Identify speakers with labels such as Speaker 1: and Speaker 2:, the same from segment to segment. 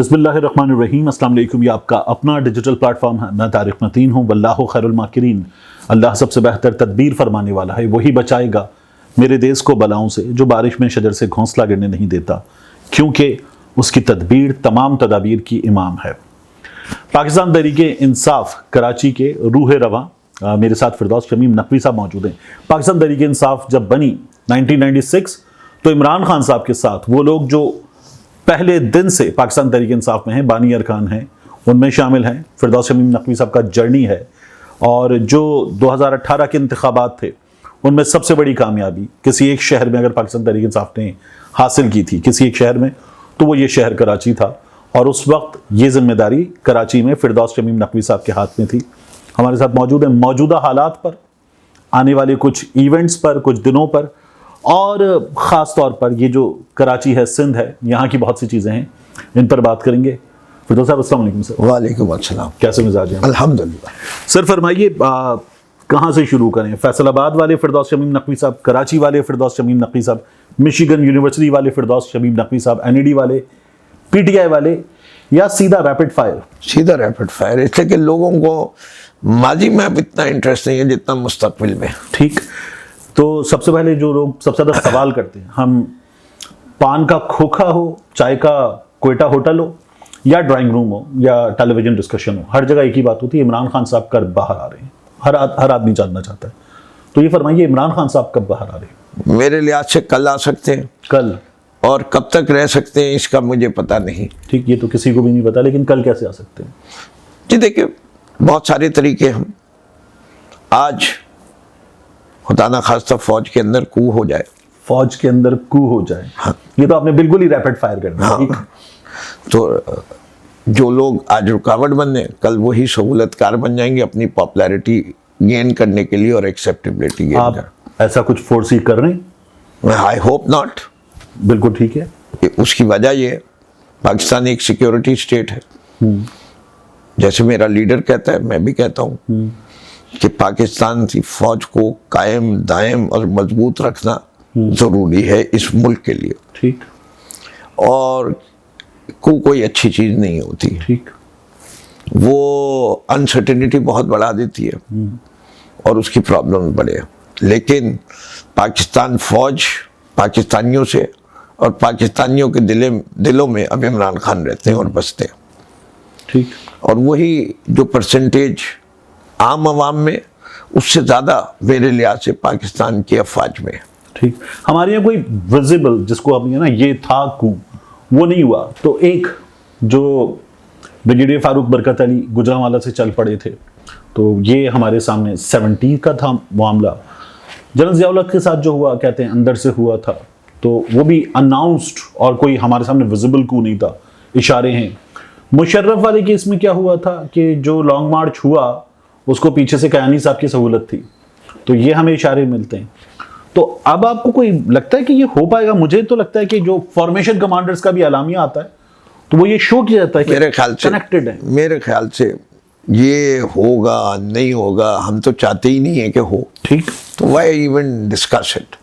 Speaker 1: बिस्मिल्लाहिर्रहमानिर्रहीम। अस्सलाम वालेकुम। ये आपका अपना डिजिटल प्लेटफॉर्म है। मैं तारिक मतीन हूँ। वल्लाहु खैरुल माकिरीन। अल्लाह सबसे बेहतर तदबीर फरमाने वाला है। वही बचाएगा मेरे देश को बलाओं से, जो बारिश में शजर से घोंसला गिरने नहीं देता, क्योंकि उसकी तदबीर तमाम तदाबीर की इमाम है। पाकिस्तान तहरीके इंसाफ कराची के रूह रवां मेरे साथ फिरदौस शमीम नकवी साहब मौजूद हैं। पाकिस्तान तहरीके इंसाफ जब बनी 1996 तो इमरान खान साहब के साथ वो लोग जो पहले दिन से पाकिस्तान तहरीक इंसाफ में हैं, बानी अरकान हैं, उनमें शामिल हैं। फिरदौस शमीम नकवी साहब का जर्नी है। और जो 2018 के इंतखाबात थे उनमें सबसे बड़ी कामयाबी किसी एक शहर में अगर पाकिस्तान तहरीक इंसाफ ने हासिल की थी, किसी एक शहर में, तो वो ये शहर कराची था। और उस वक्त ये जिम्मेदारी कराची में फिरदौस शमीम नकवी साहब के हाथ में थी। हमारे साथ मौजूद है मौजूदा हालात पर, आने वाले कुछ इवेंट्स पर, कुछ दिनों पर, और ख़ास तौर पर ये जो कराची है, सिंध है, यहाँ की बहुत सी चीज़ें हैं, इन पर बात करेंगे। फिरदौस साहब अस्सलाम वालेकुम सर।
Speaker 2: वालेकुम अस्सलाम।
Speaker 1: कैसे मिजाज हैं?
Speaker 2: अल्हम्दुलिल्लाह।
Speaker 1: सर फरमाइए, कहाँ से शुरू करें? फैसलाबाद वाले फिरदौस शमीम नकवी साहब, कराची वाले फिरदौस शमीम नकवी साहब, मिशिगन यूनिवर्सिटी वाले फिरदौस शमीम नकवी साहब, NED वाले, PTI वाले, या सीधा रैपिड फायर?
Speaker 2: सीधा रैपिड फायर, इसलिए कि लोगों को माजी में अब इतना इंटरेस्ट नहीं है जितना मुस्तकबिल में।
Speaker 1: ठीक। तो सबसे पहले जो लोग सबसे ज़्यादा सवाल करते हैं, हम पान का खोखा हो, चाय का कोयटा होटल हो, या ड्राइंग रूम हो, या टेलीविजन डिस्कशन हो, हर जगह एक ही बात होती है, इमरान खान साहब कब बाहर आ रहे हैं। हर आदमी जानना चाहता है। तो ये फरमाइए, इमरान खान साहब कब बाहर आ रहे हैं?
Speaker 2: मेरे लिहाज से कल आ सकते हैं।
Speaker 1: कल?
Speaker 2: और कब तक रह सकते हैं इसका मुझे पता नहीं।
Speaker 1: ठीक, ये तो किसी को भी नहीं पता, लेकिन कल कैसे आ सकते हैं?
Speaker 2: जी देखिए, बहुत सारे तरीके हम आज खुदा ना खास्ता फौज के अंदर कू हो जाए।
Speaker 1: फौज के अंदर कू हो जाए?
Speaker 2: हाँ।
Speaker 1: ये तो आपने बिल्कुल ही रैपिड फायर कर दिया।
Speaker 2: हाँ। तो जो लोग आज रुकावट बने, कल वही सहूलतकार बन जाएंगे अपनी पॉपुलैरिटी गेन करने के लिए और एक्सेप्टेबिलिटी गेन
Speaker 1: आप ऐसा कुछ फोर्स कर रहे हैं?
Speaker 2: I hope not.
Speaker 1: बिल्कुल ठीक है।
Speaker 2: उसकी वजह ये है, पाकिस्तान एक सिक्योरिटी स्टेट है। जैसे मेरा लीडर कहता है, मैं भी कहता हूँ कि पाकिस्तान की फौज को कायम दायम और मजबूत रखना जरूरी है इस मुल्क के लिए।
Speaker 1: ठीक।
Speaker 2: और कोई अच्छी चीज नहीं होती।
Speaker 1: ठीक।
Speaker 2: वो अनसर्टेनिटी बहुत बढ़ा देती है और उसकी प्रॉब्लम बढ़े। लेकिन पाकिस्तान फौज पाकिस्तानियों से और पाकिस्तानियों के दिलों में अब इमरान खान रहते हैं और बसते हैं।
Speaker 1: ठीक।
Speaker 2: और वही जो परसेंटेज आम आवाम में, उससे ज़्यादा मेरे लिहाज से पाकिस्तान की अफवाज में।
Speaker 1: ठीक। हमारे यहाँ कोई विजिबल, जिसको हम ना ये था कू, वो नहीं हुआ। तो एक जो ब्रिगेडियर फारूक बरकत अली गुजरांवाला से चल पड़े थे, तो ये हमारे सामने 70 का था मामला। जनरल ज़िया-उल-हक के साथ जो हुआ, कहते हैं अंदर से हुआ था, तो वो भी अनाउंस्ड और कोई हमारे सामने विजिबल कू नहीं था। इशारे हैं। मुशर्रफ वाले केस में क्या हुआ था कि जो लॉन्ग मार्च हुआ उसको पीछे से कयानी साहब की सहूलत थी, तो ये हमें इशारे मिलते हैं। तो अब आपको कोई लगता है कि ये हो पाएगा? मुझे तो लगता है कि जो फॉर्मेशन कमांडर्स का भी अलामिया आता है तो वो ये शो किया जाता है कि
Speaker 2: मेरे ख्याल से
Speaker 1: कनेक्टेड है।
Speaker 2: मेरे ख्याल से ये होगा नहीं होगा, हम तो चाहते ही नहीं है कि हो।
Speaker 1: ठीक।
Speaker 2: तो व्हाई इवन डिस्कस इट?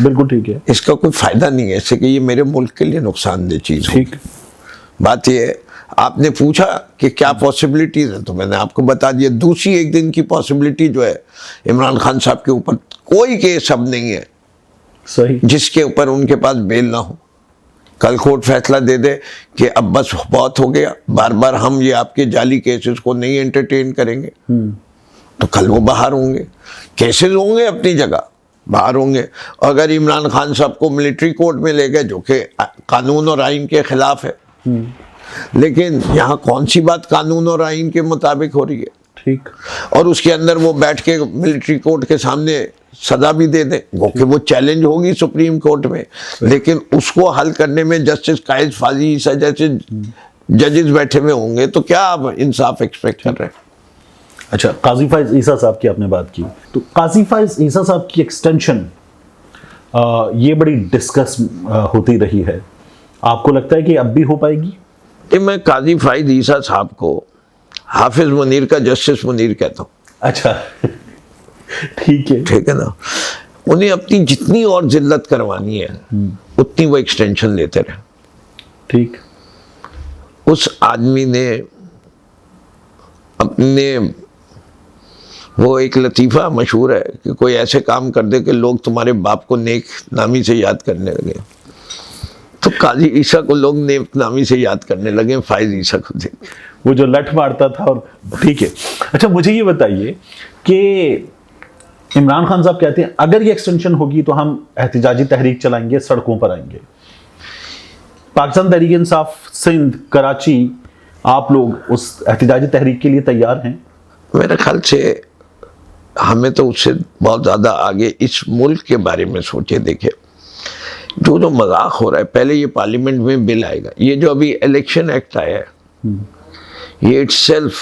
Speaker 1: बिल्कुल ठीक है।
Speaker 2: इसका कोई फायदा नहीं है, इससे कि ये मेरे मुल्क के लिए नुकसानदेह चीज है।
Speaker 1: ठीक।
Speaker 2: बात ये है, आपने पूछा कि क्या पॉसिबिलिटीज है, तो मैंने आपको बता दिया। दूसरी एक दिन की पॉसिबिलिटी जो है, इमरान खान साहब के ऊपर कोई केस अब नहीं है
Speaker 1: सही,
Speaker 2: जिसके ऊपर उनके पास बेल ना हो। कल कोर्ट फैसला दे दे कि अब बस बहुत हो गया, बार बार हम ये आपके जाली केसेस को नहीं एंटरटेन करेंगे, तो कल वो बाहर होंगे। केसेस होंगे अपनी जगह, बाहर होंगे। अगर इमरान खान साहब को मिलिट्री कोर्ट में ले गए, जो कि कानून और आइन के खिलाफ है, लेकिन यहाँ कौन सी बात कानून और आइन के मुताबिक हो रही है?
Speaker 1: ठीक।
Speaker 2: और उसके अंदर वो बैठ के मिलिट्री कोर्ट के सामने सजा भी दे दें, कि वो चैलेंज होगी सुप्रीम कोर्ट में, लेकिन उसको हल करने में जस्टिस कायद फाजी ईसा जैसे जजेस बैठे हुए होंगे, तो क्या आप इंसाफ एक्सपेक्ट कर रहे हैं?
Speaker 1: अच्छा, काजी फाइज ईसा साहब की आपने बात की, तो काजी फाइज ईसा साहब की एक्सटेंशन ये बड़ी डिस्कस होती रही है। आपको लगता है कि अब भी हो पाएगी?
Speaker 2: मैं काजी फाइज ईसा साहब को हाफिज मुनीर का जस्टिस मुनीर कहता हूँ।
Speaker 1: अच्छा ठीक है
Speaker 2: ना। उन्हें अपनी जितनी और जिल्लत करवानी है उतनी वो एक्सटेंशन लेते रहे।
Speaker 1: ठीक।
Speaker 2: उस आदमी ने अपने, वो एक लतीफ़ा मशहूर है कि कोई ऐसे काम कर दे कि लोग तुम्हारे बाप को नेक नामी से याद करने लगे, तो काजी ईसा को लोग नेक नामी से याद करने लगे फायज ईसा को देख।
Speaker 1: वो जो लठ मारता था। और ठीक है, अच्छा मुझे ये बताइए कि इमरान खान साहब कहते हैं अगर ये एक्सटेंशन होगी तो हम एहतिजाजी तहरीक चलाएंगे, सड़कों पर आएंगे। पाकिस्तान तहरीक इंसाफ सिंध कराची, आप लोग उस एहतिजाजी तहरीक के लिए तैयार हैं?
Speaker 2: मेरे ख्याल से हमें तो उससे बहुत ज़्यादा आगे इस मुल्क के बारे में सोचे देखे। जो मजाक हो रहा है, पहले ये पार्लियामेंट में बिल आएगा, ये जो अभी इलेक्शन एक्ट आया है ये इटसेल्फ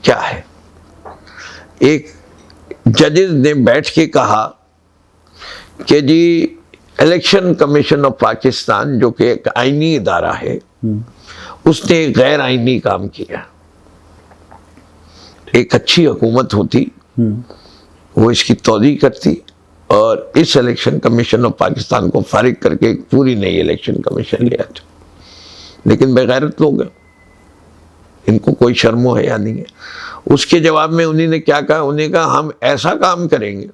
Speaker 2: क्या है? एक जजेस ने बैठ के कहा कि जी इलेक्शन कमीशन ऑफ पाकिस्तान जो कि एक आईनी इदारा है उसने गैर आईनी काम किया। एक अच्छी हुकूमत होती वो इसकी तौज़ी करती और इस इलेक्शन कमीशन ऑफ पाकिस्तान को फारिग करके एक पूरी नई इलेक्शन कमीशन ले आते। लेकिन बेगैरत लोग हैं, इनको कोई शर्मो है या नहीं है। उसके जवाब में उन्हीं ने क्या कहा? उन्हें कहा हम ऐसा काम करेंगे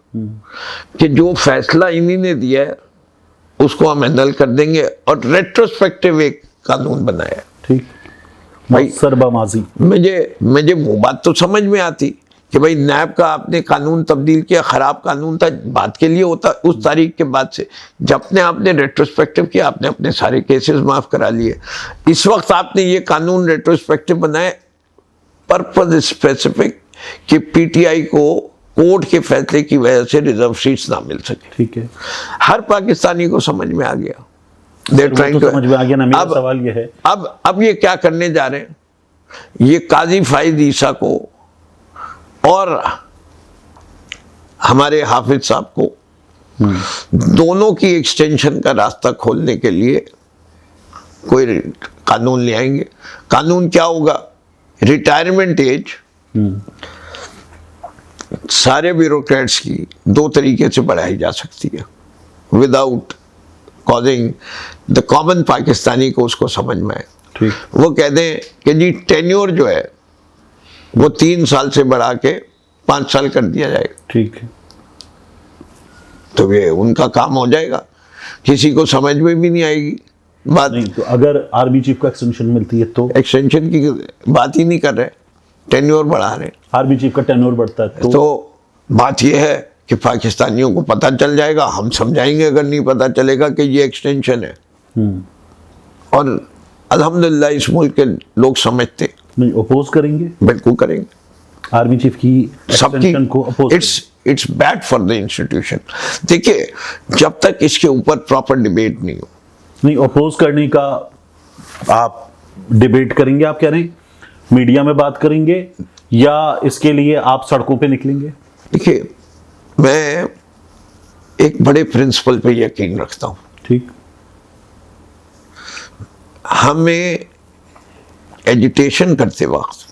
Speaker 2: कि जो फैसला इन्हीं ने दिया है उसको हम एनल कर देंगे और रेट्रोस्पेक्टिव एक कानून बनाया।
Speaker 1: ठीक
Speaker 2: भाई
Speaker 1: सरबामाजी,
Speaker 2: मुझे वो बात तो समझ में आती कि भाई नैब का आपने कानून तब्दील किया, खराब कानून था, बात के लिए होता उस तारीख के बाद से। जब आपने रेट्रोस्पेक्टिव किया, आपने अपने सारे केसेस माफ करा लिए। इस वक्त आपने ये कानून रेट्रोस्पेक्टिव बनाए पर्पज स्पेसिफिक कि पीटीआई को कोर्ट के फैसले की वजह से रिजर्व सीट्स ना मिल सके।
Speaker 1: ठीक है,
Speaker 2: हर पाकिस्तानी को समझ में आ गया,
Speaker 1: तो समझ में आ गया ना। मेरा सवाल ये है,
Speaker 2: अब ये क्या करने जा रहे हैं? ये काजी फायज ईसा को और हमारे हाफिज साहब को दोनों की एक्सटेंशन का रास्ता खोलने के लिए कोई कानून ले आएंगे। कानून क्या होगा? रिटायरमेंट एज सारे ब्यूरोक्रेट्स की दो तरीके से बढ़ाई जा सकती है without causing the common Pakistani को उसको समझ में आए।
Speaker 1: ठीक,
Speaker 2: वो कह दें कि जी टेन्योर जो है वो 3 साल से बढ़ा के 5 साल कर दिया जाएगा।
Speaker 1: ठीक है,
Speaker 2: तो ये उनका काम हो जाएगा, किसी को समझ में भी नहीं आएगी बात।
Speaker 1: नहीं तो अगर आर्मी चीफ को एक्सटेंशन मिलती है तो?
Speaker 2: एक्सटेंशन की बात ही नहीं कर रहे, टेन्योर बढ़ा रहे।
Speaker 1: आर्मी चीफ का टेन्योर बढ़ता है
Speaker 2: तो बात यह है कि पाकिस्तानियों को पता चल जाएगा, हम समझाएंगे अगर नहीं पता चलेगा कि ये एक्सटेंशन है। और अल्हम्दुलिल्लाह इस मुल्क के लोग समझते
Speaker 1: नहीं, अपोज करेंगे,
Speaker 2: बिल्कुल करेंगे।
Speaker 1: आर्मी चीफ की एक्सटेंशन को oppose.
Speaker 2: It's bad for the institution. देखिए जब तक इसके ऊपर प्रॉपर डिबेट नहीं हो,
Speaker 1: नहीं अपोज करने का आप डिबेट करेंगे, आप कह रहे हैं मीडिया में बात करेंगे या इसके लिए आप सड़कों पे निकलेंगे?
Speaker 2: देखिए मैं एक बड़े प्रिंसिपल पे यकीन रखता हूँ।
Speaker 1: ठीक,
Speaker 2: हमें एजिटेशन करते वक्त,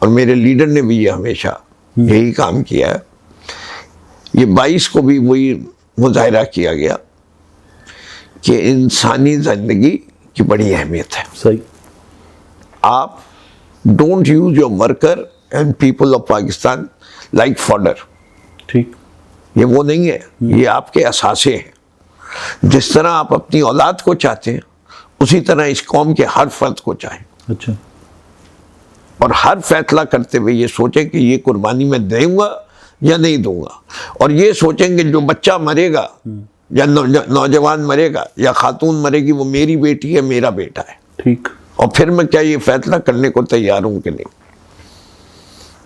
Speaker 2: और मेरे लीडर ने भी ये हमेशा यही काम किया है, ये 22 को भी वही मुजाहिरा किया गया कि इंसानी जिंदगी की बड़ी अहमियत है।
Speaker 1: सही,
Speaker 2: आप don't use your worker and people of Pakistan like fodder.
Speaker 1: ठीक,
Speaker 2: ये वो नहीं है, ये आपके असासे हैं। जिस तरह आप अपनी औलाद को चाहते हैं उसी तरह इस कौम के हर फर्द को चाहें।
Speaker 1: अच्छा,
Speaker 2: और हर फैसला करते हुए ये सोचें कि ये कुर्बानी मैं दूंगा या नहीं दूंगा। और ये सोचेंगे जो बच्चा मरेगा या नौजवान मरेगा या खातून मरेगी वो मेरी बेटी है, मेरा बेटा है।
Speaker 1: ठीक,
Speaker 2: और फिर मैं क्या ये फैसला करने को तैयार हूं कि नहीं।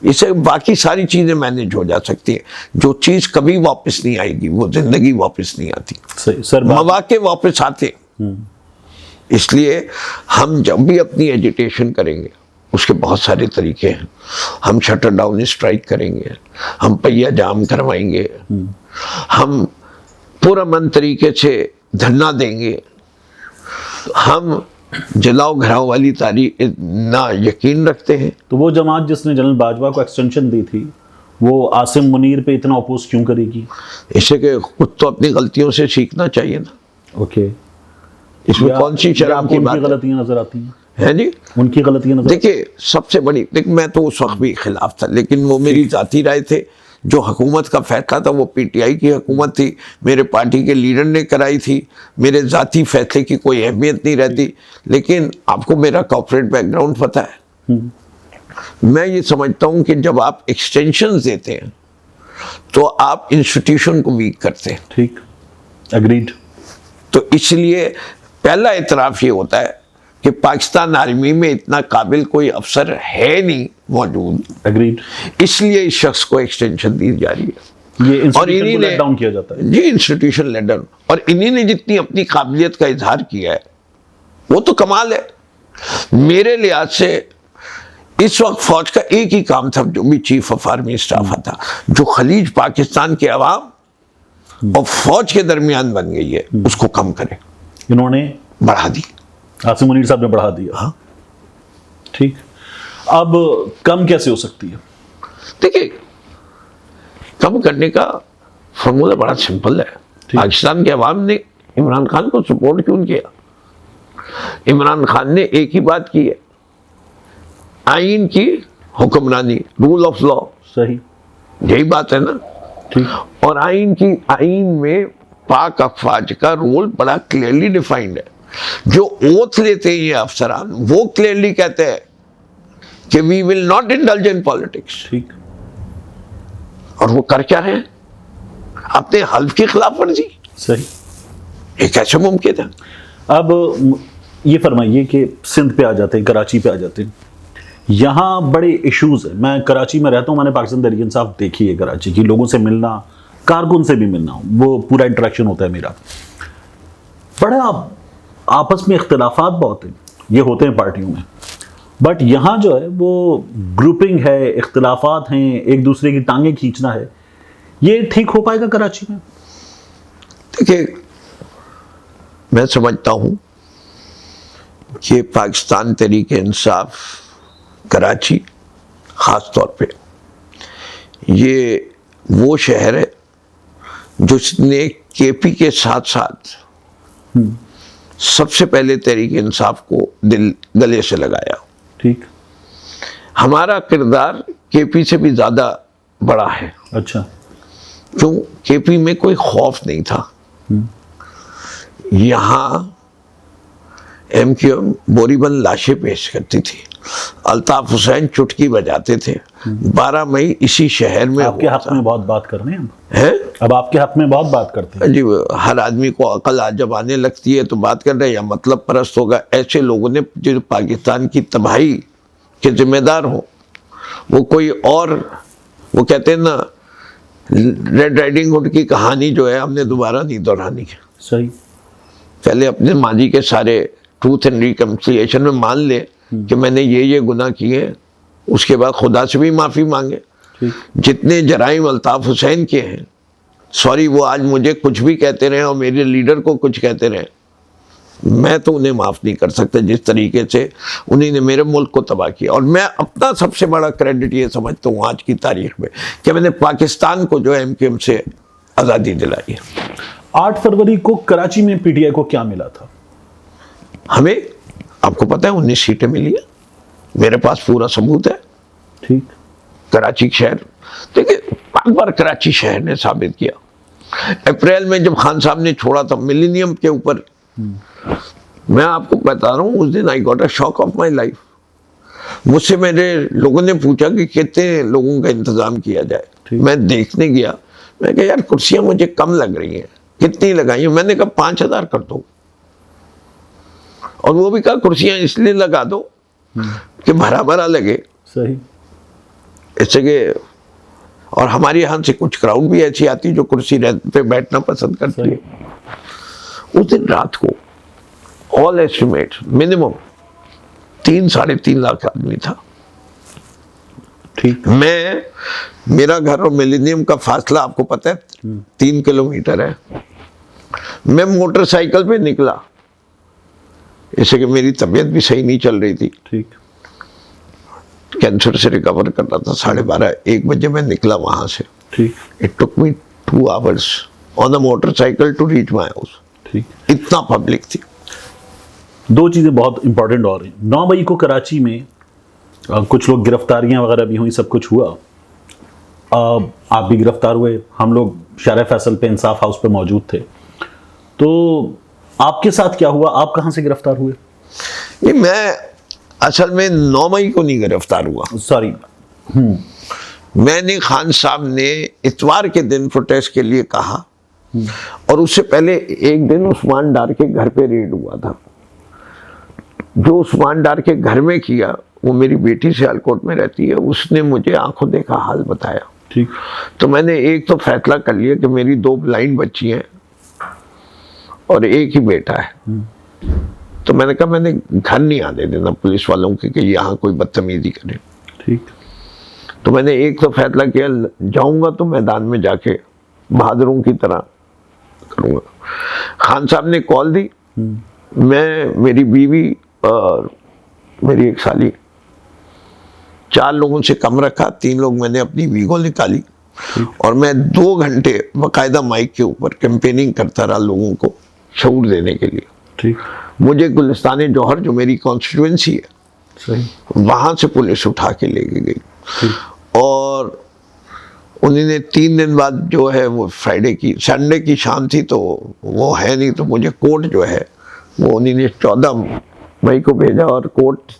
Speaker 2: इससे बाकी सारी चीजें मैनेज हो जा सकती हैं। जो चीज कभी वापस नहीं आएगी वो जिंदगी वापस नहीं आती।
Speaker 1: सही सर,
Speaker 2: मौके वापस आते। इसलिए हम जब भी अपनी एजिटेशन करेंगे उसके बहुत सारे तरीके हैं। हम शटर डाउन स्ट्राइक करेंगे, हम पहिया जाम करवाएंगे, हम पुरअमन तरीके से धरना देंगे, हम जलाओ घराओ वाली तारीख ना यकीन रखते हैं।
Speaker 1: तो वो जमात जिसने जनरल बाजवा को एक्सटेंशन दी थी वो आसिम मुनीर पे इतना अपोज क्यों करेगी?
Speaker 2: इससे कि खुद तो अपनी गलतियों से सीखना चाहिए ना।
Speaker 1: ओके,
Speaker 2: इसमें कौन सी शर्म की बात है?
Speaker 1: गलतियां नजर आती हैं?
Speaker 2: है जी।
Speaker 1: उनकी गलतियां नजर
Speaker 2: देखिए सबसे बड़ी, मैं तो उस वक्त भी खिलाफ था, लेकिन वो मेरी जाती राय थे। जो हुकूमत का फैसला था वो पीटीआई की हुकूमत थी, मेरे पार्टी के लीडर ने कराई थी, मेरे जाती फैसले की कोई अहमियत नहीं रहती। लेकिन आपको मेरा कॉर्पोरेट बैकग्राउंड पता है। मैं ये समझता हूं कि जब आप एक्सटेंशन देते हैं तो आप इंस्टीट्यूशन को वीक करते हैं।
Speaker 1: ठीक, एग्रीड।
Speaker 2: तो इसलिए पहला इतराफ ये होता है कि पाकिस्तान आर्मी में इतना काबिल कोई अफसर है नहीं मौजूद,
Speaker 1: एग्रीड।
Speaker 2: इसलिए इस शख्स को एक्सटेंशन दी जा रही है।
Speaker 1: ये
Speaker 2: और इन्हीं
Speaker 1: इंस्टीट्यूशन
Speaker 2: ने
Speaker 1: डाउन किया जाता है
Speaker 2: जी, इंस्टीट्यूशन लेट डाउन, और इन्हीं ने जितनी अपनी काबिलियत का इजहार किया है वो तो कमाल है। मेरे लिहाज से इस वक्त फौज का एक ही काम था, जो भी चीफ ऑफ आर्मी स्टाफ था, जो खलीज पाकिस्तान के अवाम और फौज के दरमियान बन गई है, उसको कम करे।
Speaker 1: इन्होंने
Speaker 2: बढ़ा दी,
Speaker 1: आसिम मुनीर साहब ने बढ़ा दिया।
Speaker 2: हाँ।
Speaker 1: ठीक, अब कम कैसे हो सकती है?
Speaker 2: देखिए कम करने का फॉर्मूला बड़ा सिंपल है। पाकिस्तान के अवाम ने इमरान खान को सपोर्ट क्यों किया? इमरान खान ने एक ही बात की है, आइन की हुक्मरानी, रूल ऑफ लॉ।
Speaker 1: सही,
Speaker 2: यही बात है ना।
Speaker 1: ठीक।
Speaker 2: और आइन में पाक अफवाज का रोल बड़ा क्लियरली डिफाइंड है। जो ओथ लेते हैं ये अफसरान, वो क्लियरली कहते हैं कि we will not indulge in politics.
Speaker 1: ठीक।
Speaker 2: और वो कर क्या रहे हैं? अपने हल्फ की खिलाफ वर्जी।
Speaker 1: सही।
Speaker 2: ये कैसे मुमकिन है?
Speaker 1: अब ये फरमाइए कि सिंध पे आ जाते हैं, कराची पे आ जाते हैं, यहाँ बड़े इश्यूज है। मैं कराची में रहता हूँ, मैंने पाकिस्तान तहरीक इंसाफ देखी है कराची की, लोगों से मिलना, कारकुन से भी मिलना, वो पूरा इंटरेक्शन होता है मेरा। बड़ा आपस में इख्तिलाफात बहुत हैं, ये होते हैं पार्टियों में, बट यहाँ जो है वो ग्रुपिंग है, इख्तिलाफात हैं, एक दूसरे की टांगें खींचना है। ये ठीक हो पाएगा कराची में?
Speaker 2: देखिए मैं समझता हूँ कि पाकिस्तान तहरीक इंसाफ कराची ख़ास तौर पे ये वो शहर है जिसने केपी के साथ साथ सबसे पहले तहरीक इंसाफ को दिल गले से लगाया।
Speaker 1: ठीक।
Speaker 2: हमारा किरदार केपी से भी ज़्यादा बड़ा है।
Speaker 1: अच्छा।
Speaker 2: क्यों? केपी में कोई खौफ नहीं था। यहाँ MQM बोरीबंद लाशें पेश करती थी, अल्ताफ हुसैन चुटकी बजाते थे। 12 मई इसी शहर में
Speaker 1: आपके हक में बहुत बात कर रहे हैं
Speaker 2: हैं?
Speaker 1: अब आपके हक में बहुत बात करते हैं
Speaker 2: जी। हर आदमी को अकल आज जब आने लगती है तो बात कर रहे हैं, या मतलब परस्त होगा। ऐसे लोगों ने जो पाकिस्तान की तबाही के जिम्मेदार हो, वो कोई और, वो कहते हैं ना, रेड राइडिंग हुड की कहानी जो है हमने दोबारा नहीं दोहरानी है।
Speaker 1: सही।
Speaker 2: पहले अपने माजी के सारे ट्रूथ एंड रिकन्सिलिएशन में मान ले कि मैंने ये गुनाह किए, उसके बाद खुदा से भी माफ़ी मांगे। जितने जराइम अल्ताफ हुसैन के हैं, सॉरी वो आज मुझे कुछ भी कहते रहे और मेरे लीडर को कुछ कहते रहे, मैं तो उन्हें माफ़ नहीं कर सकता जिस तरीके से उन्हीं ने मेरे मुल्क को तबाह किया। और मैं अपना सबसे बड़ा क्रेडिट ये समझता हूँ आज की तारीख में कि मैंने पाकिस्तान को जो MQM से आज़ादी दिलाई है।
Speaker 1: 8 फरवरी को कराची में PTI को क्या मिला था?
Speaker 2: हमें, आपको पता है, 19 सीटें मिली है। मेरे पास पूरा सबूत है।
Speaker 1: ठीक।
Speaker 2: कराची शहर, देखिए बार कराची शहर ने साबित किया। अप्रैल में जब खान साहब ने छोड़ा था मिलेनियम के ऊपर, मैं आपको बता रहा हूँ, उस दिन I got a shock of my life. मुझसे मेरे लोगों ने पूछा कि कितने लोगों का इंतजाम किया जाए। मैं देखने गया, मैं कहा यार कुर्सियां मुझे कम लग रही हैं, कितनी लगाई? मैंने कहा 5000 कर दो, और वो भी कहा कुर्सियां इसलिए लगा दो कि भरा भरा लगे।
Speaker 1: सही।
Speaker 2: इससे कि, और हमारे यहाँ से कुछ क्राउड भी ऐसी आती जो कुर्सी पे बैठना पसंद करती है। उस दिन रात को ऑल एस्टिमेट मिनिमम 3-3.5 लाख आदमी था।
Speaker 1: ठीक।
Speaker 2: मेरा घर और मिलेनियम का फासला आपको पता है 3 किलोमीटर है। मैं मोटरसाइकिल पे निकला, इससे कि मेरी तबीयत भी सही नहीं चल रही थी।
Speaker 1: ठीक।
Speaker 2: कैंसर से रिकवर कर रहा था। 12:30-1 बजे मैं निकला वहां से।
Speaker 1: ठीक।
Speaker 2: It took me 2 hours on a motorcycle to reach my house.
Speaker 1: ठीक।
Speaker 2: इतना पब्लिक थी।
Speaker 1: दो चीज़ें बहुत इंपॉर्टेंट और हैं। 9 मई को कराची में कुछ लोग गिरफ्तारियां वगैरह भी हुई, सब कुछ हुआ। आप भी गिरफ्तार हुए, हम लोग शारा फैसल पे इंसाफ हाउस पे मौजूद थे। तो आपके साथ क्या हुआ, आप कहाँ से गिरफ्तार हुए?
Speaker 2: नहीं, मैं असल में 9 मई को नहीं गिरफ्तार हुआ।
Speaker 1: सॉरी।
Speaker 2: मैंने खान साहब ने इतवार के दिन प्रोटेस्ट के लिए कहा और उससे पहले एक दिन उस्मान डार के घर पे रेड हुआ था। जो उस्मान डार के घर में किया वो मेरी बेटी सियालकोट में रहती है, उसने मुझे आंखों देखा हाल बताया।
Speaker 1: ठीक।
Speaker 2: तो मैंने एक तो फैसला कर लिया कि मेरी 2 ब्लाइंड बच्ची हैं और एक ही बेटा है। तो मैंने कहा मैंने घर नहीं आने देना पुलिस वालों के कि यहाँ कोई बदतमीजी करे।
Speaker 1: ठीक।
Speaker 2: तो मैंने एक तो फैसला किया, जाऊंगा तो मैदान में जाके बहादुरों की तरह करूंगा। खान साहब ने कॉल दी, मैं, मेरी बीवी और मेरी एक साली, 4 लोगों से कम रखा। 3 लोग मैंने अपनी वीगो निकाली और मैं 2 घंटे बाकायदा माइक के ऊपर कैंपेनिंग करता रहा लोगों को शऊर देने के लिए।
Speaker 1: ठीक।
Speaker 2: मुझे गुलिस्तान जौहर जो मेरी कॉन्स्टिट्यूएंसी है,
Speaker 1: सही,
Speaker 2: वहां से पुलिस उठा के लेके गई और उन्होंने 3 दिन बाद जो है वो फ्राइडे की, संडे की शाम थी तो वो है नहीं, तो मुझे कोर्ट जो है वो उन्होंने 14 मई को भेजा और कोर्ट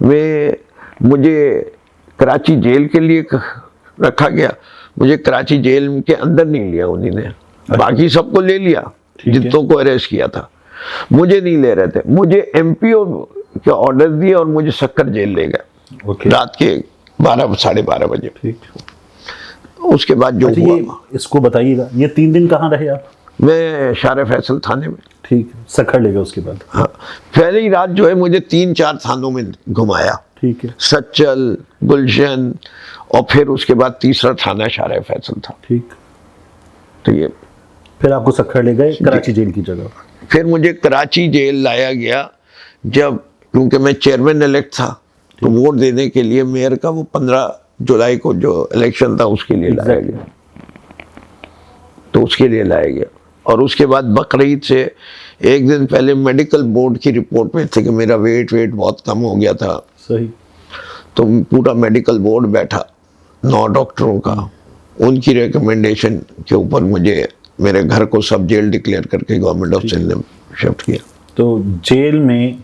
Speaker 2: में मुझे कराची जेल के लिए रखा गया। मुझे कराची जेल के अंदर नहीं लिया उन्होंने, बाकी सबको ले लिया जितनों को अरेस्ट किया था, मुझे नहीं ले रहे थे। मुझे एमपीओ के ऑर्डर दिए और मुझे सक्कर जेल ले गए रात के 12 साढ़े 12 बजे।
Speaker 1: ठीक।
Speaker 2: उसके बाद जो
Speaker 1: हुआ, ये इसको बताइएगा, ये 3 दिन कहाँ रहे आप?
Speaker 2: मैं शारा फैसल थाने में।
Speaker 1: ठीक, सक्खर ले गए उसके बाद?
Speaker 2: हाँ, पहली रात जो है मुझे 3-4 थानों में घुमाया।
Speaker 1: ठीक है।
Speaker 2: सच्चल, गुलशन और फिर उसके बाद तीसरा थाना शारा फैसल था।
Speaker 1: ठीक।
Speaker 2: तो ये
Speaker 1: फिर आपको सक्खर ले गए कराची जेल की जगह?
Speaker 2: फिर मुझे कराची जेल लाया गया जब, क्योंकि मैं चेयरमैन इलेक्ट था तो वोट देने के लिए मेयर का वो 15 जुलाई को जो इलेक्शन था उसके लिए लाया गया। तो उसके लिए लाया गया और उसके बाद बकरीद से एक दिन पहले मेडिकल बोर्ड की रिपोर्ट में थे कि मेरा वेट बहुत कम हो गया था।
Speaker 1: सही।
Speaker 2: तो पूरा मेडिकल बोर्ड बैठा 9 डॉक्टरों का, उनकी रिकमेंडेशन के ऊपर मुझे मेरे घर को सब जेल डिक्लेयर करके गवर्नमेंट ऑफ सिंध ने शिफ्ट किया।
Speaker 1: तो जेल में,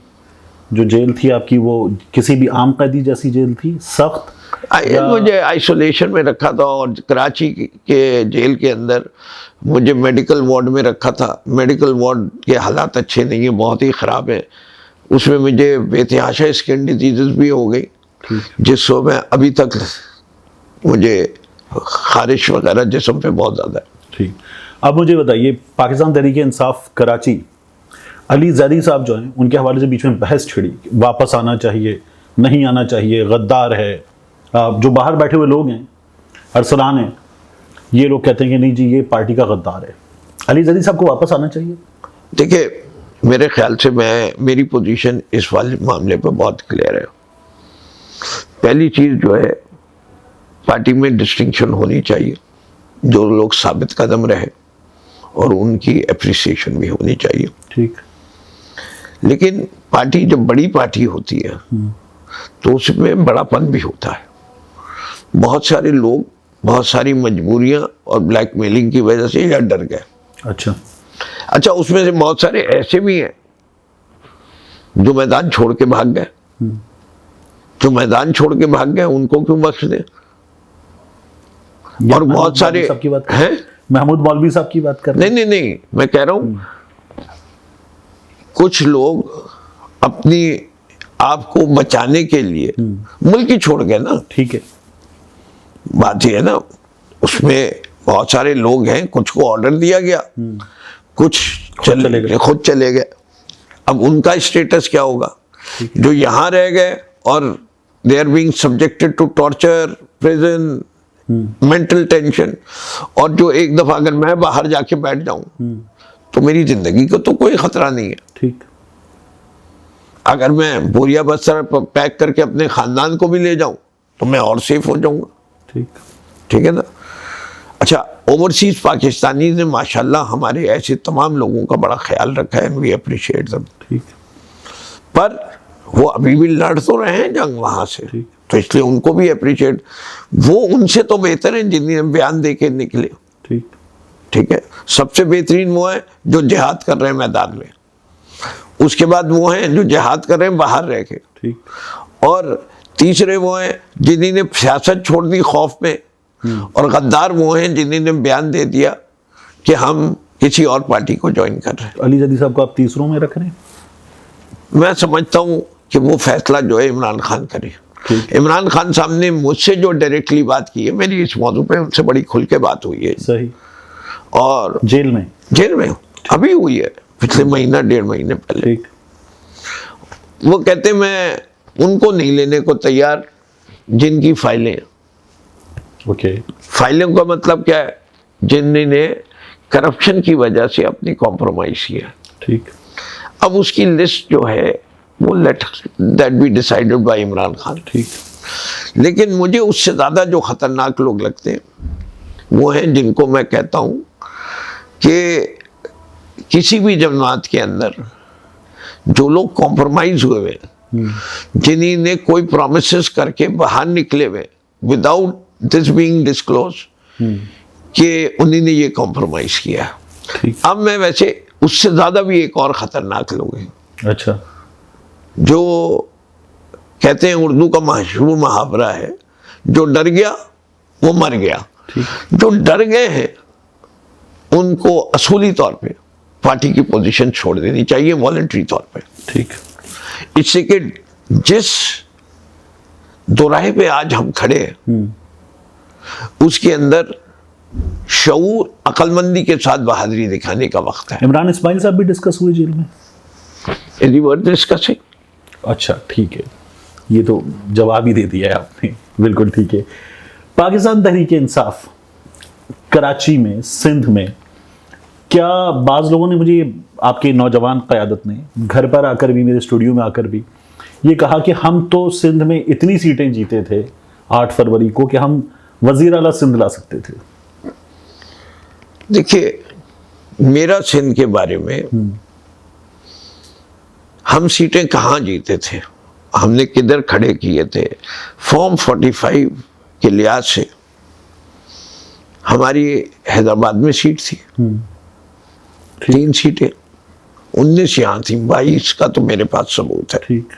Speaker 1: जो जेल थी आपकी, वो किसी भी आम कैदी जैसी जेल थी, सख्त?
Speaker 2: मुझे आइसोलेशन में रखा था और कराची के जेल के अंदर मुझे मेडिकल वार्ड में रखा था। मेडिकल वार्ड के हालात अच्छे नहीं है, बहुत ही ख़राब है। उसमें मुझे बेतहाशा स्किन डिजीज़ भी हो गई, जिससे मैं अभी तक मुझे खारिश वगैरह जिस्म पे बहुत ज़्यादा है।
Speaker 1: ठीक। अब मुझे बताइए, पाकिस्तान तहरीक इंसाफ कराची, अली जैदी साहब जो हैं, उनके हवाले से बीच में बहस छिड़ी, वापस आना चाहिए, नहीं आना चाहिए, गद्दार है। जो बाहर बैठे हुए लोग हैं, अरसलान हैं, ये लोग कहते हैं कि नहीं जी ये पार्टी का गद्दार है। अली जैदी साहब को वापस आना चाहिए?
Speaker 2: देखिए, मेरे ख्याल से मेरी पोजीशन इस वाले मामले पर बहुत क्लियर है। पहली चीज़ जो है, पार्टी में डिस्टिंक्शन होनी चाहिए, जो लोग साबित कदम रहे और उनकी एप्रिसिएशन भी होनी चाहिए।
Speaker 1: ठीक।
Speaker 2: लेकिन पार्टी जब बड़ी पार्टी होती है तो उसमें बड़ापन भी होता है। बहुत सारे लोग, बहुत सारी मजबूरियां और ब्लैकमेलिंग की वजह से या डर गए। अच्छा, उसमें से बहुत सारे ऐसे भी हैं जो मैदान छोड़ के भाग गए। जो मैदान छोड़ के भाग गए उनको क्यों बख्श दें? और बहुत सारे हैं,
Speaker 1: महमूद मौलवी साहब की बात कर रहे हैं?
Speaker 2: नहीं, मैं कह रहा हूं कुछ लोग अपनी आप को बचाने के लिए मुल्क ही छोड़ गए ना।
Speaker 1: ठीक है,
Speaker 2: बात ये है ना, उसमें बहुत सारे लोग हैं, कुछ को ऑर्डर दिया गया, कुछ खुद चले गए। अब उनका स्टेटस क्या होगा? जो यहाँ रह गए और they are being subjected to torture, prison, mental tension, और जो एक दफा अगर मैं बाहर जाके बैठ जाऊं तो मेरी जिंदगी को तो कोई खतरा नहीं है।
Speaker 1: ठीक।
Speaker 2: अगर मैं बोरिया बस्तर पैक करके अपने खानदान को भी ले जाऊं तो मैं और सेफ हो जाऊंगा। ठीक है ना। अच्छा, ओवरसीज पाकिस्तानी ने माशाल्लाह हमारे ऐसे तमाम लोगों का बड़ा ख्याल रखा है, वी अप्रिशिएट देम।
Speaker 1: ठीक।
Speaker 2: पर वो अभी भी लड़ तो रहे हैं जंग वहां से,
Speaker 1: ठीक।
Speaker 2: तो इसलिए उनको भी अप्रिशिएट, वो उनसे तो बेहतर है जिन्हें बयान दे के निकले।
Speaker 1: ठीक।
Speaker 2: ठीक है, सबसे बेहतरीन वो है जो जिहाद कर रहे हैं मैदान में, उसके बाद वो हैं जो जिहाद कर रहे हैं बाहर रह के,
Speaker 1: ठीक।
Speaker 2: और तीसरे वो हैं जिन्होंने सियासत छोड़ दी खौफ में, और गद्दार वो हैं जिन्होंने बयान दे दिया कि हम किसी और पार्टी को ज्वाइन कर रहे हैं।
Speaker 1: अली जदी साहब को आप तीसरों में रख रहे हैं?
Speaker 2: मैं समझता हूँ कि वो फैसला जो है इमरान खान करे। इमरान खान साहब ने मुझसे जो डायरेक्टली बात की है, मेरी इस मौजू पे उनसे बड़ी खुल के बात हुई है।
Speaker 1: सही।
Speaker 2: और
Speaker 1: जेल में
Speaker 2: अभी हुई है, पिछले महीना 1.5 महीने पहले।
Speaker 1: ठीक।
Speaker 2: वो कहते मैं उनको नहीं लेने को तैयार जिनकी फाइलें,
Speaker 1: ओके।
Speaker 2: फाइलों का मतलब क्या है, जिन्होंने करप्शन की वजह से अपनी कॉम्प्रोमाइज किया।
Speaker 1: ठीक।
Speaker 2: अब उसकी लिस्ट जो है वो let that be decided by Imran Khan.
Speaker 1: ठीक।
Speaker 2: लेकिन मुझे उससे ज़्यादा जो खतरनाक लोग लगते हैं वो हैं जिनको मैं कहता हूँ कि किसी भी जमात के अंदर जो लोग कॉम्प्रोमाइज हुए हुए, जिन्होंने कोई प्रोमिसेस करके बाहर निकले हुए विदाउट दिस बीइंग डिस्क्लोज कि उन्होंने ये कॉम्प्रोमाइज किया।
Speaker 1: ठीक।
Speaker 2: अब मैं वैसे उससे ज़्यादा भी एक और ख़तरनाक लोग हैं।
Speaker 1: अच्छा।
Speaker 2: जो कहते हैं, उर्दू का मशहूर मुहावरा है, जो डर गया वो मर गया। जो डर गए हैं उनको असूली तौर पे पार्टी की पोजीशन छोड़ देनी चाहिए, वॉलंटरी तौर पे।
Speaker 1: ठीक।
Speaker 2: इससे कि जिस दोराहे पे आज हम खड़े हैं उसके अंदर शऊर, अक्लमंदी के साथ बहादुरी दिखाने का वक्त है।
Speaker 1: इमरान इस्माइल साहब भी डिस्कस हुए जेल में?
Speaker 2: डिस्कसिंग।
Speaker 1: अच्छा, ठीक है, ये तो जवाब ही दे दिया है आपने। बिल्कुल ठीक है। पाकिस्तान तहरीक इंसाफ कराची में, सिंध में, क्या बाज़ लोगों ने मुझे, आपके नौजवान क़यादत ने घर पर आकर भी, मेरे स्टूडियो में आकर भी ये कहा कि हम तो सिंध में इतनी सीटें जीते थे 8 फरवरी को कि हम वज़ीर आला सिंध ला सकते थे।
Speaker 2: देखिए, मेरा सिंध के बारे में, हम सीटें कहाँ जीते थे, हमने किधर खड़े किए थे, फॉर्म 45 के लिहाज से हमारी हैदराबाद में सीट थी, 3 सीटें, 19 यहाँ थी, 22 का तो मेरे पास सबूत है।
Speaker 1: ठीक।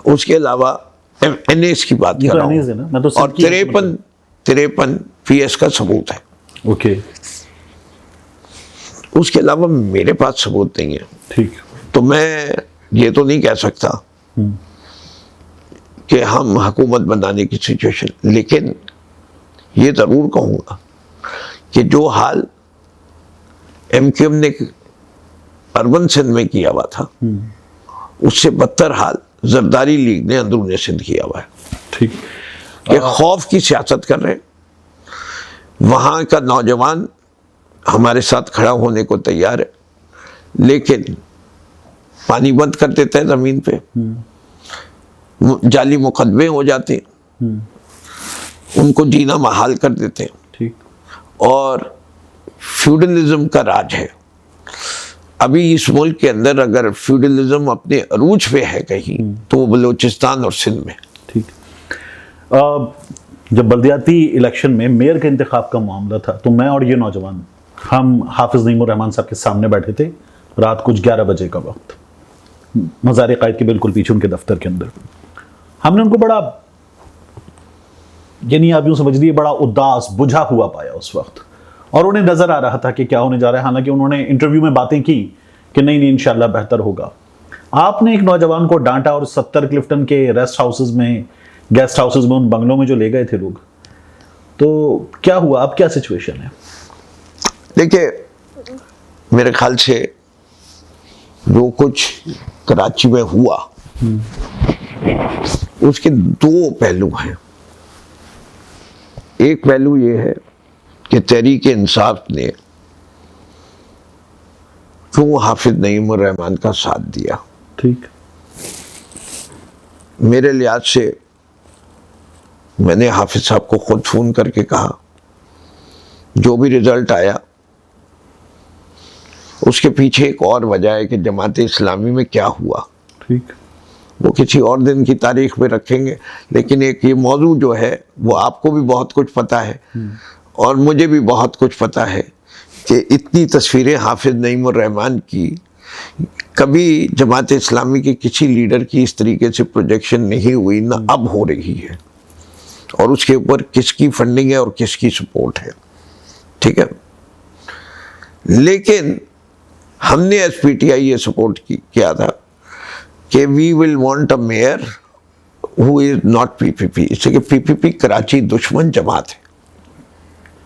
Speaker 2: उसके अलावा NS की बात कर रहा हूँ, और 53 PS का सबूत है।
Speaker 1: ओके।
Speaker 2: उसके अलावा मेरे पास सबूत नहीं है।
Speaker 1: ठीक।
Speaker 2: तो मैं ये तो नहीं कह सकता कि हम हुकूमत बनाने की सिचुएशन, लेकिन ये ज़रूर कहूँगा कि जो हाल MQM ने अर्बन सिंध में किया हुआ था, उससे बदतर हाल जरदारी लीग ने अंदरूनी सिंध किया हुआ है।
Speaker 1: ठीक।
Speaker 2: कि खौफ की सियासत कर रहे हैं। वहाँ का नौजवान हमारे साथ खड़ा होने को तैयार है, लेकिन पानी बंद कर देता है ज़मीन पे, जाली मुकदमे हो जाते हैं, उनको जीना महाल कर देते हैं।
Speaker 1: ठीक।
Speaker 2: और फ्यूडलिज्म का राज है। अभी इस मुल्क के अंदर अगर फ्यूडलिज्म अपने अरूज पे है कहीं, तो वो बलूचिस्तान और सिंध में।
Speaker 1: ठीक। जब बल्दियाती इलेक्शन में मेयर के इंतखाब का मामला था, तो मैं और ये नौजवान, हम हाफिज नईमुर रहमान साहब के सामने बैठे थे, रात कुछ 11 बजे का वक्त, मज़ार कायद के बिल्कुल पीछे उनके दफ्तर के अंदर। हमने उनको बड़ा, यानी आप यूँ समझ लीजिए, बड़ा उदास, बुझा हुआ पाया उस वक्त, और उन्हें नज़र आ रहा था कि क्या होने जा रहा है। हालांकि उन्होंने इंटरव्यू में बातें की कि नहीं इंशाल्लाह बेहतर होगा। आपने एक नौजवान को डांटा और 70 क्लिफ्टन के रेस्ट हाउसेज में, गेस्ट हाउसेज में, उन बंगलों में जो ले गए थे लोग, तो क्या हुआ, अब क्या सिचुएशन है?
Speaker 2: देखिए, मेरे ख्याल से जो कुछ कराची में हुआ उसके 2 पहलू हैं। एक पहलू ये है कि तहरीक इंसाफ ने क्यों हाफिज नईमुर रहमान का साथ दिया।
Speaker 1: ठीक।
Speaker 2: मेरे लिहाज से मैंने हाफिज साहब को खुद फोन करके कहा, जो भी रिजल्ट आया उसके पीछे एक और वजह है कि जमात इस्लामी में क्या हुआ।
Speaker 1: ठीक।
Speaker 2: वो किसी और दिन की तारीख में रखेंगे, लेकिन एक ये मौजू जो है वो आपको भी बहुत कुछ पता है और मुझे भी बहुत कुछ पता है कि इतनी तस्वीरें हाफिज नईमुर रहमान की कभी जमात इस्लामी के किसी लीडर की इस तरीके से प्रोजेक्शन नहीं हुई, ना अब हो रही है, और उसके ऊपर किसकी फंडिंग है और किसकी सपोर्ट है। ठीक है, लेकिन हमने एसपीटीआई ये सपोर्ट किया था कि we will want a mayor who is not PPP, इससे कि पीपीपी कराची दुश्मन जमात है।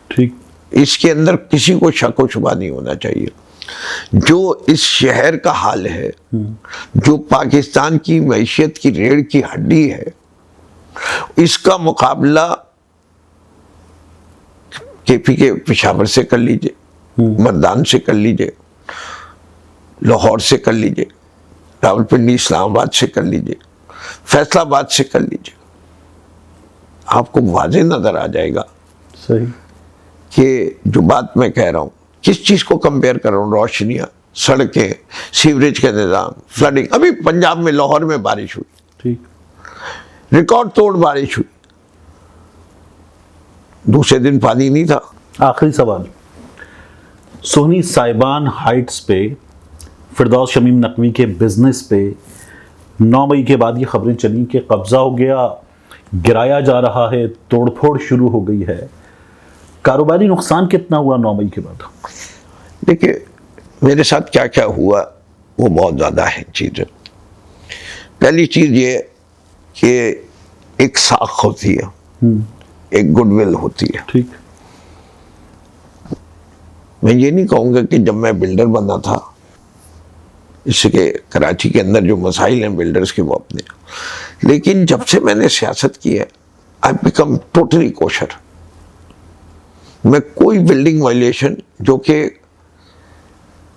Speaker 1: ठीक।
Speaker 2: इसके अंदर किसी को शक व शुबा नहीं होना चाहिए। जो इस शहर का हाल है, जो पाकिस्तान की मैशियत की रीढ़ की हड्डी है, इसका मुकाबला केपी के पेशावर से कर लीजिए, मर्दान से कर लीजिए, लाहौर से कर लीजिए, रावलपिंडी इस्लामाबाद से कर लीजिए, फैसलाबाद से कर लीजिए, आपको वाज़ेह नजर आ जाएगा
Speaker 1: सही
Speaker 2: कि जो बात मैं कह रहा हूं, किस चीज को कंपेयर कर रहा हूं, रोशनियां, सड़कें, सीवरेज के निज़ाम, फ्लडिंग। अभी पंजाब में लाहौर में बारिश हुई,
Speaker 1: ठीक।
Speaker 2: रिकॉर्ड तोड़ बारिश हुई, दूसरे दिन पानी नहीं था।
Speaker 1: आखिरी सवाल, सोहनी साइबान हाइट्स पे फिरदौस शमीम नकवी के बिजनेस पे 9 मई के बाद ये खबरें चली कि कब्जा हो गया, गिराया जा रहा है, तोड़फोड़ शुरू हो गई है। कारोबारी नुकसान कितना हुआ 9 मई के बाद?
Speaker 2: देखिए, मेरे साथ क्या क्या हुआ वो बहुत ज़्यादा है चीज़ें। पहली चीज़ ये कि एक साख होती है, एक गुडविल होती है।
Speaker 1: ठीक।
Speaker 2: मैं ये नहीं कहूँगा कि जब मैं बिल्डर बना था, इसके कराची के अंदर जो मसाइल हैं बिल्डर्स के वो अपने, लेकिन जब से मैंने सियासत की है, आई बिकम टोटली कोशर। मैं कोई बिल्डिंग वायलेशन जो कि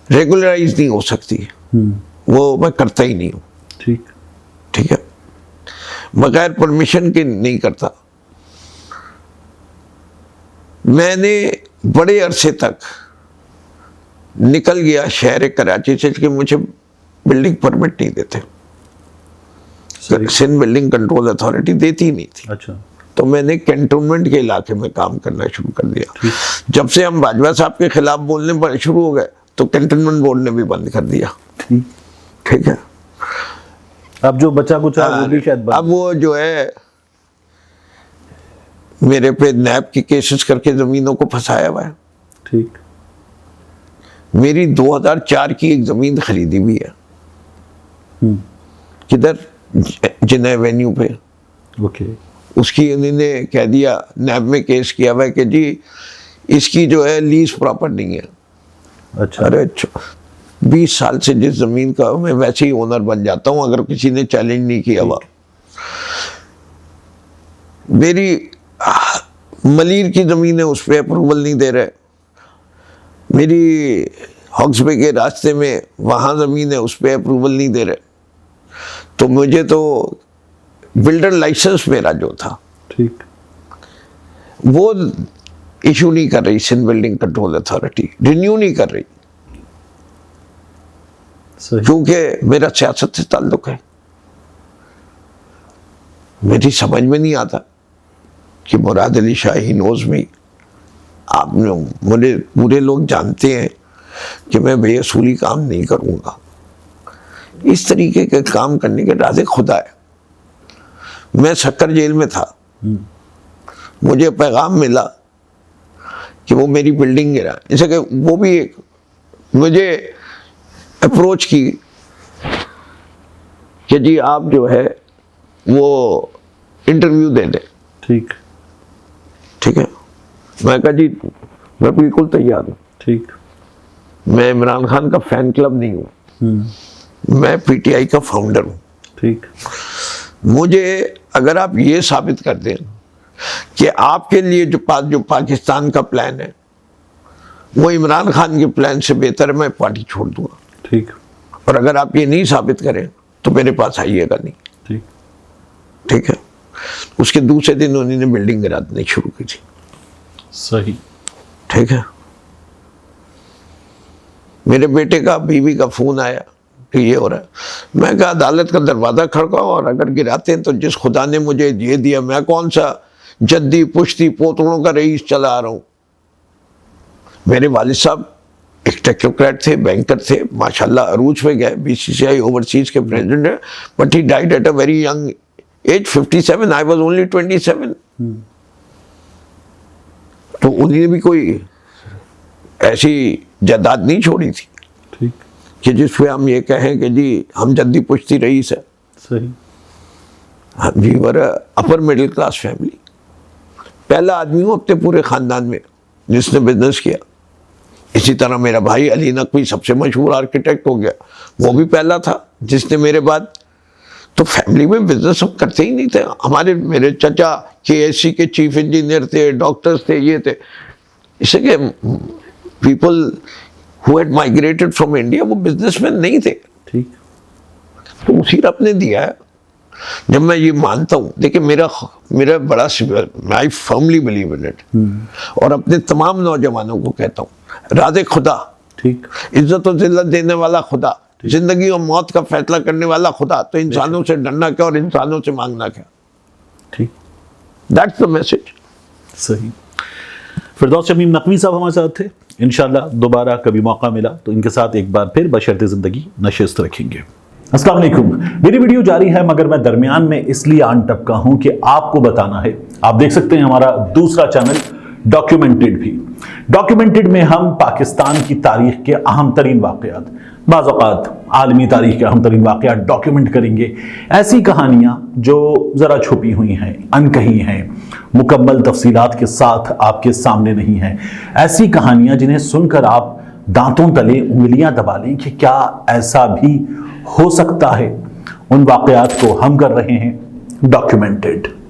Speaker 2: रेगुलराइज नहीं हो सकती वो मैं करता ही नहीं हूँ।
Speaker 1: ठीक।
Speaker 2: ठीक है, बगैर परमिशन के नहीं करता। मैंने बड़े अरसे तक निकल गया शहर कराची से कि मुझे बिल्डिंग परमिट नहीं देते, सिंध बिल्डिंग कंट्रोल अथॉरिटी देती नहीं थी।
Speaker 1: अच्छा।
Speaker 2: तो मैंने कैंटोनमेंट के इलाके में काम करना शुरू कर दिया। जब से हम बाजवा साहब के खिलाफ बोलने शुरू हो गए तो कैंटोनमेंट बोर्ड ने भी बंद कर दिया। ठीक है,
Speaker 1: अब जो बचा कुचा वो भी शायद बंद।
Speaker 2: अब वो जो है मेरे पे नैब की केसेस करके जमीनों को फंसाया हुआ है।
Speaker 1: ठीक।
Speaker 2: मेरी 2004 की एक जमीन खरीदी भी है, किधर, जिन्ना एवेन्यू पे।
Speaker 1: ओके।
Speaker 2: उसकी उन्होंने कह दिया, नैब में केस किया हुआ है कि जी इसकी जो है लीज प्रॉपर नहीं है।
Speaker 1: अच्छा।
Speaker 2: अरे 20 साल से जिस जमीन का मैं वैसे ही ओनर बन जाता हूं अगर किसी ने चैलेंज नहीं किया हुआ। मेरी मलीर की जमीन है, उस पर अप्रूवल नहीं दे रहे। मेरी हॉक्सबे के रास्ते में वहां जमीन है, उस पर अप्रूवल नहीं दे रहे। तो मुझे तो बिल्डर लाइसेंस मेरा जो था,
Speaker 1: ठीक,
Speaker 2: वो इशू नहीं कर रही Sindh building control authority, renew नहीं कर रही, क्योंकि मेरा सियासत से ताल्लुक है। मेरी समझ में नहीं आता कि मुराद अली शाह ही नोज में, आपने मुझे पूरे लोग जानते हैं कि मैं बेअसूली काम नहीं करूंगा। इस तरीके के काम करने के राज़े खुदा है। मैं सक्कर जेल में था, मुझे पैगाम मिला कि वो मेरी बिल्डिंग गिरा, जैसे कि वो भी एक मुझे अप्रोच की कि जी आप जो है वो इंटरव्यू दे दें।
Speaker 1: ठीक,
Speaker 2: ठीक है, मैं कहा जी मैं बिल्कुल तैयार हूँ।
Speaker 1: ठीक,
Speaker 2: मैं इमरान खान का फैन क्लब नहीं हूँ, मैं पीटीआई का फाउंडर हूँ।
Speaker 1: ठीक,
Speaker 2: मुझे अगर आप ये साबित कर दें कि आपके लिए जो पाकिस्तान का प्लान है वो इमरान खान के प्लान से बेहतर है, मैं पार्टी छोड़ दूंगा।
Speaker 1: ठीक,
Speaker 2: और अगर आप ये नहीं साबित करें तो मेरे पास आइएगा नहीं।
Speaker 1: ठीक,
Speaker 2: ठीक है, उसके दूसरे दिन उन्होंने बिल्डिंग गिरा देनी शुरू की थी।
Speaker 1: सही।
Speaker 2: ठीक है, मेरे बेटे का बीवी का फोन आया कि ये हो रहा है। मैं कहा अदालत का दरवाज़ा खड़काओ, और अगर गिराते हैं तो जिस खुदा ने मुझे ये दिया, मैं कौन सा जद्दी पुश्ती पोतड़ों का रईस चला आ रहा हूँ। मेरे वालिद साहब एक टेक्नोक्रेट थे, बैंकर थे, माशाल्लाह अरूज पे गए, बीसीसीआई ओवरसीज के प्रेसिडेंट है, but he died at a very young age 57, I was only 27। तो उन्होंने भी कोई ऐसी जायदाद नहीं छोड़ी थी
Speaker 1: ठीक,
Speaker 2: कि जिस पे हम ये कहें कि जी हम जद्दी पुश्ती रईस है।
Speaker 1: सही,
Speaker 2: we were upper middle class family. पहला आदमी हूँ अपने पूरे खानदान में जिसने बिजनेस किया। इसी तरह मेरा भाई अली नकवी सबसे मशहूर आर्किटेक्ट हो गया, वो भी पहला था जिसने मेरे बाद। तो फैमिली में बिजनेस हम करते ही नहीं थे। हमारे मेरे चचा केएससी के चीफ इंजीनियर थे, डॉक्टर्स थे, ये थे। इससे कि people who had migrated from India वो बिजनेसमैन नहीं थे।
Speaker 1: ठीक,
Speaker 2: तो उसी रब ने दिया है। जब मैं ये मानता हूँ, देखिए मेरा बड़ा, I firmly believe in it, और अपने तमाम नौजवानों को कहता हूँ, राज़े खुदा,
Speaker 1: ठीक,
Speaker 2: इज्जत और जिल्लत देने वाला खुदा, जिंदगी और मौत का फैसला करने वाला खुदा, तो इंसानों से डरना क्या और इंसानों से मांगना क्या।
Speaker 1: ठीक,
Speaker 2: दैट्स द मैसेज।
Speaker 1: सही। फिरदौस शमीम नकवी साहब हमारे साथ थे। इंशाल्लाह दोबारा कभी मौका मिला तो इनके साथ एक बार फिर बशर्ते ज़िंदगी नशिस्त रखेंगे। अस्सलाम वालेकुम। मेरी वीडियो जारी है, मगर मैं दरमियान में इसलिए आन टपका हूं कि आपको बताना है। आप देख सकते हैं हमारा दूसरा चैनल डॉक्यूमेंटेड भी। डॉक्यूमेंटेड में हम पाकिस्तान की तारीख के अहम तरीन वाक़यात, बाज़ औक़ात आलमी तारीख के अहम तरीन वाक़यात डॉक्यूमेंट करेंगे। ऐसी कहानियाँ जो ज़रा छुपी हुई हैं, अनकही हैं, मुकम्मल तफसीलात के साथ आपके सामने नहीं हैं। ऐसी कहानियाँ जिन्हें सुनकर आप दांतों तले उंगलियां दबा लें कि क्या ऐसा भी हो सकता है। उन वाक़यात को हम कर रहे हैं डॉक्यूमेंटेड।